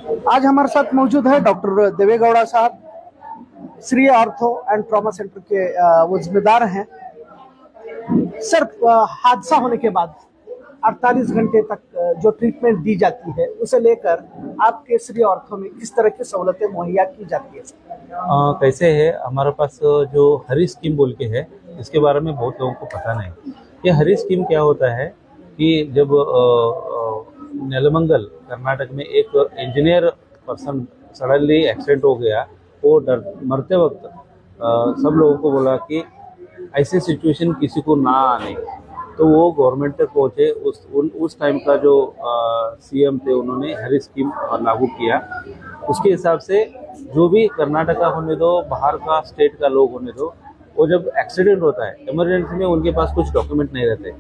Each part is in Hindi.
आज हमारे साथ मौजूद है डॉक्टर देवेगौड़ा साहब, Shri ortho and trauma centre के वो जिम्मेदार हैं। सर, हादसा होने के बाद 48 घंटे तक जो ट्रीटमेंट दी जाती है उसे लेकर आपके श्री ऑर्थो में किस तरह की सहूलतें मुहैया की जाती है? कैसे है, हमारे पास जो हरी स्कीम बोल के है, इसके बारे में बहुत लोगों को पता नहीं। ये हरी स्कीम क्या होता है कि जब नेलमंगल कर्नाटक में एक इंजीनियर पर्सन सडनली एक्सीडेंट हो गया, वो मरते वक्त सब लोगों को बोला कि ऐसी सिचुएशन किसी को ना आने, तो वो गवर्नमेंट तक पहुँचे। उस टाइम का जो सीएम थे, उन्होंने हरी स्कीम लागू किया। उसके हिसाब से जो भी कर्नाटका होने दो, बाहर का स्टेट का लोग होने दो, वो जब एक्सीडेंट होता है इमरजेंसी में, उनके पास कुछ डॉक्यूमेंट नहीं रहते,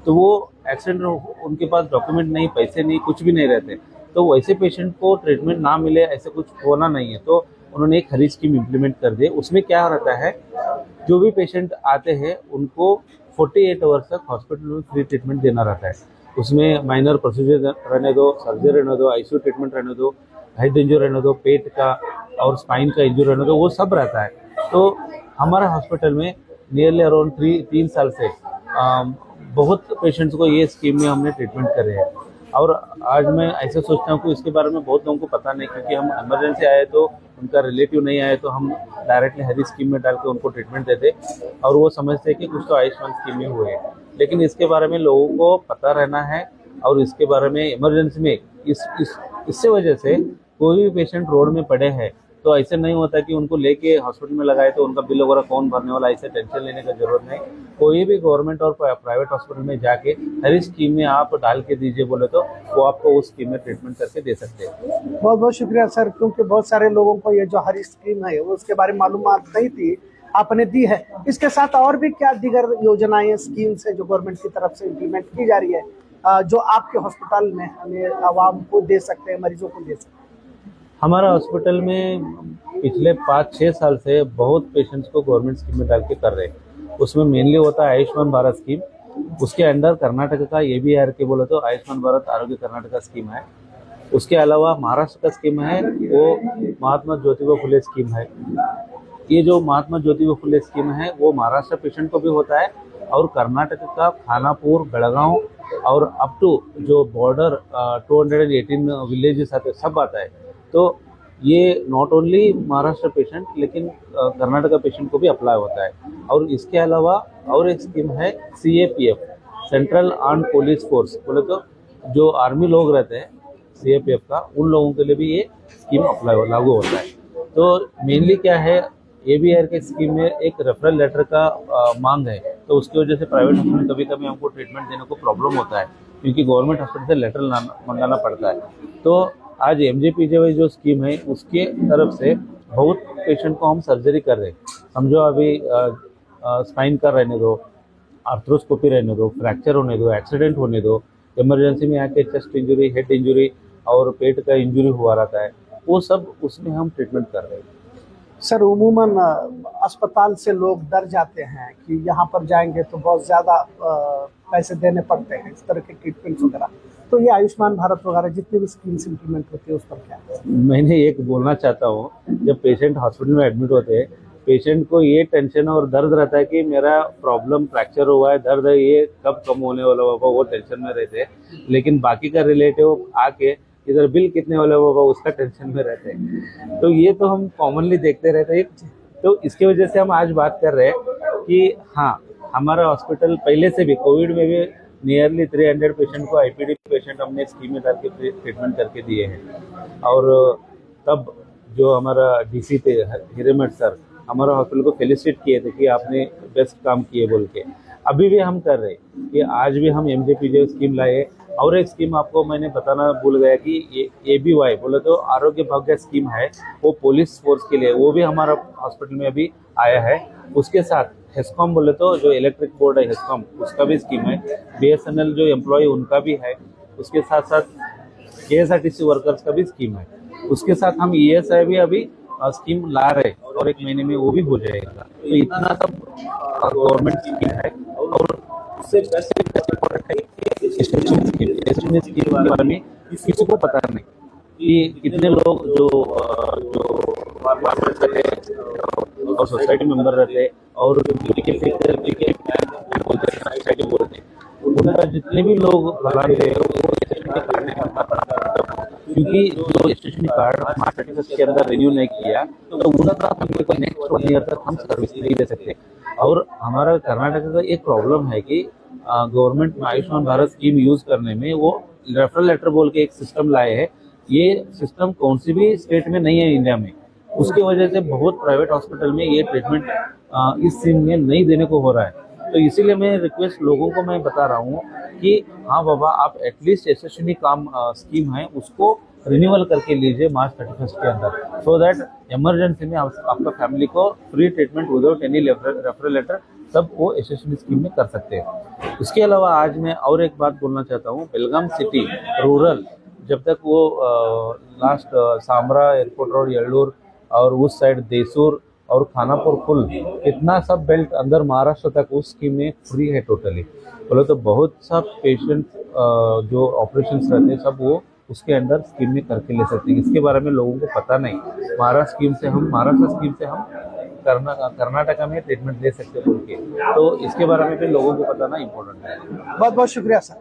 तो वो एक्सीडेंट उनके पास डॉक्यूमेंट नहीं, पैसे नहीं, कुछ भी नहीं रहते, तो वैसे पेशेंट को ट्रीटमेंट ना मिले ऐसा कुछ होना नहीं है। तो उन्होंने एक हरी स्कीम इम्प्लीमेंट कर दी। उसमें क्या रहता है, जो भी पेशेंट आते हैं उनको 48 आवर्स तक हॉस्पिटल में फ्री ट्रीटमेंट देना रहता है। उसमें माइनर प्रोसीजर रहने दो, सर्जरी रहने दो, आईसीयू ट्रीटमेंट रहने दो, हेड इंजरी रहने दो, पेट का और स्पाइन का इंजरी रहने दो, वो सब रहता है। तो हमारे हॉस्पिटल में नियरली अराउंड 3 साल से बहुत पेशेंट्स को ये स्कीम में हमने ट्रीटमेंट करे हैं। और आज मैं ऐसा सोचता हूँ कि इसके बारे में बहुत लोगों को पता नहीं, क्योंकि हम इमरजेंसी आए तो उनका रिलेटिव नहीं आए तो हम डायरेक्टली हरी स्कीम में डाल के उनको ट्रीटमेंट देते, और वो समझते हैं कि कुछ तो आयुष्मान स्कीम में हुए हैं। लेकिन इसके बारे में लोगों को पता रहना है, और इसके बारे में इमरजेंसी में इससे वजह से कोई भी पेशेंट रोड में पड़े हैं तो ऐसे नहीं होता कि उनको लेके हॉस्पिटल में लगाए तो उनका बिल वगैरह कौन भरने वाला, ऐसे टेंशन लेने का जरूरत नहीं। कोई भी गवर्नमेंट और प्राइवेट हॉस्पिटल में जाके हर स्कीम में आप डाल के दीजिए बोले तो वो आपको उस स्कीम में ट्रीटमेंट करके दे सकते हैं। बहुत बहुत शुक्रिया सर, क्योंकि बहुत सारे लोगों को ये जो हरी स्कीम है वो उसके बारे में मालूमात नहीं थी, आपने दी है। इसके साथ और भी क्या दीगर योजनाएं, स्कीम्स है जो गवर्नमेंट की तरफ से इम्प्लीमेंट की जा रही है, जो आपके हॉस्पिटल में हमें आवाम को दे सकते हैं, मरीजों को दे सकते हैं? हमारा हॉस्पिटल में पिछले 5-6 साल से बहुत पेशेंट्स को गवर्नमेंट स्कीम में डाल के कर रहे हैं। उसमें मेनली होता है आयुष्मान भारत स्कीम, उसके अंडर कर्नाटक का ABR के बोले तो आयुष्मान भारत आरोग्य कर्नाटका स्कीम है। उसके अलावा महाराष्ट्र का स्कीम है, वो महात्मा ज्योतिबा फुले स्कीम है। ये जो महात्मा ज्योतिबा फुले स्कीम है वो महाराष्ट्र पेशेंट को भी होता है, और कर्नाटक का खानापुर, बेलगांव और अप टू जो बॉर्डर 218 विलेजेस आते सब आता है। तो ये नॉट ओनली महाराष्ट्र पेशेंट लेकिन कर्नाटका पेशेंट को भी अप्लाई होता है। और इसके अलावा और एक स्कीम है CAPF, central armed police force, बोले तो जो आर्मी लोग रहते हैं CAPF का, उन लोगों के लिए भी ये स्कीम अप्लाई लागू होता है। तो मेनली क्या है, ABR के स्कीम में एक रेफरल लेटर का मांग है, तो उसकी वजह से प्राइवेट हॉस्पिटल कभी कभी हमको ट्रीटमेंट देने को प्रॉब्लम होता है, क्योंकि गवर्नमेंट हॉस्पिटल से लेटर मंगाना पड़ता है। तो आज MJPJY जो स्कीम है उसके तरफ से बहुत पेशेंट को हम सर्जरी कर रहे हैं। समझो अभी स्पाइन का रहने दो, आर्थ्रोस्कोपी रहने दो, फ्रैक्चर होने दो, एक्सीडेंट होने दो, इमरजेंसी में आके चेस्ट इंजरी, हेड इंजरी और पेट का इंजरी हुआ रहता है, वो सब उसमें हम ट्रीटमेंट कर रहे हैं। सर, उमूमन अस्पताल से लोग डर जाते हैं कि यहाँ पर जाएंगे तो बहुत ज़्यादा पैसे देने पड़ते हैं, इस तरह के ट्रीटमेंट वगैरह। तो ये आयुष्मान भारत वगैरह जितनी भी स्कीम्स इम्प्लीमेंट होती है उस पर क्या है? मैंने एक बोलना चाहता हूँ, जब पेशेंट हॉस्पिटल में एडमिट होते हैं, पेशेंट को ये टेंशन और दर्द रहता है कि मेरा प्रॉब्लम फ्रैक्चर हुआ है, दर्द है, ये कब कम होने वाला होगा, वो टेंशन में रहते हैं। लेकिन बाकी का रिलेटिव आके इधर बिल कितने वाला होगा उसका टेंशन में रहते हैं। तो ये तो हम कॉमनली देखते रहते हैं। तो इसकी वजह से हम आज बात कर रहे हैं कि हाँ, हमारा हॉस्पिटल पहले से भी कोविड में भी नियरली 300 पेशेंट को IPD पेशेंट हमने स्कीम में डाल के ट्रीटमेंट करके दिए हैं। और तब जो हमारा DC थे हिरेमठ सर, हमारा हॉस्पिटल को फेलिसिटेट किए थे कि आपने बेस्ट काम किए बोल के। अभी भी हम कर रहे हैं कि आज भी हम MJPJ स्कीम लाए। और एक स्कीम आपको मैंने बताना भूल गया कि ये ABY बोले तो आरोग्य भाग्य स्कीम है, वो पुलिस फोर्स के लिए, वो भी हमारा हॉस्पिटल में अभी आया है। उसके साथ हेस्कॉम बोले तो जो इलेक्ट्रिक बोर्ड है हेस्कॉम, उसका भी स्कीम है। BSNL जो एम्प्लॉय उनका भी है। उसके साथ साथ KSRTC वर्कर्स का भी स्कीम है। उसके साथ हम ESI भी अभी स्कीम ला रहे हैं, और 1 महीने में वो भी हो जाएगा। तो इतना सब गवर्नमेंट स्कीम है। और उससे बेस्ट स्कीम के बारे में किसी को पता नहीं। कि कितने लोग जो फार्मर्स रहते और सोसाइटी मेंबर रहते और सोसाइटी बोलते हैं, उनका जितने भी लोग भगवान थे वो क्योंकि जो स्टेशन कार्ड मार्केट के अंदर रिन्यू नहीं किया तो उनका हमको नेक्स्ट 1 ईयर तक हम सर्विस नहीं दे सकते। और हमारा कर्नाटक का एक प्रॉब्लम है कि गवर्नमेंट में आयुष्मान भारत स्कीम यूज करने में वो रेफरल लेटर बोल के एक सिस्टम लाए हैं। ये सिस्टम कौन सी भी स्टेट में नहीं है इंडिया में, उसकी वजह से बहुत प्राइवेट हॉस्पिटल में ये ट्रीटमेंट इस स्कीम में नहीं देने को हो रहा है। तो इसीलिए मैं रिक्वेस्ट लोगों को मैं बता रहा हूँ कि हाँ बाबा, आप एटलीस्ट यशस्विनी काम स्कीम है उसको रिन्यूअल करके लीजिए मार्च 31 के अंदर, सो दैट इमरजेंसी में आपका फैमिली को free treatment without any referral letter सब वो यशस्विनी स्कीम में कर सकते हैं। इसके अलावा आज मैं और एक बात बोलना चाहता हूँ, बेलगाम सिटी रूरल जब तक वो last Samra airport road Yellur और उस साइड देसूर और खानापुर फुल इतना सब बेल्ट अंदर महाराष्ट्र तक उस स्कीम में फ्री है टोटली। बोले तो बहुत सा पेशेंट जो ऑपरेशन रहते हैं सब वो उसके अंदर स्कीम में करके ले सकते हैं। इसके बारे में लोगों को पता नहीं। महाराष्ट्र स्कीम से हम कर्नाटका में ट्रीटमेंट ले सकते हैं बोल के, तो इसके बारे में भी लोगों को बताना इम्पोर्टेंट है। बहुत बहुत शुक्रिया सर।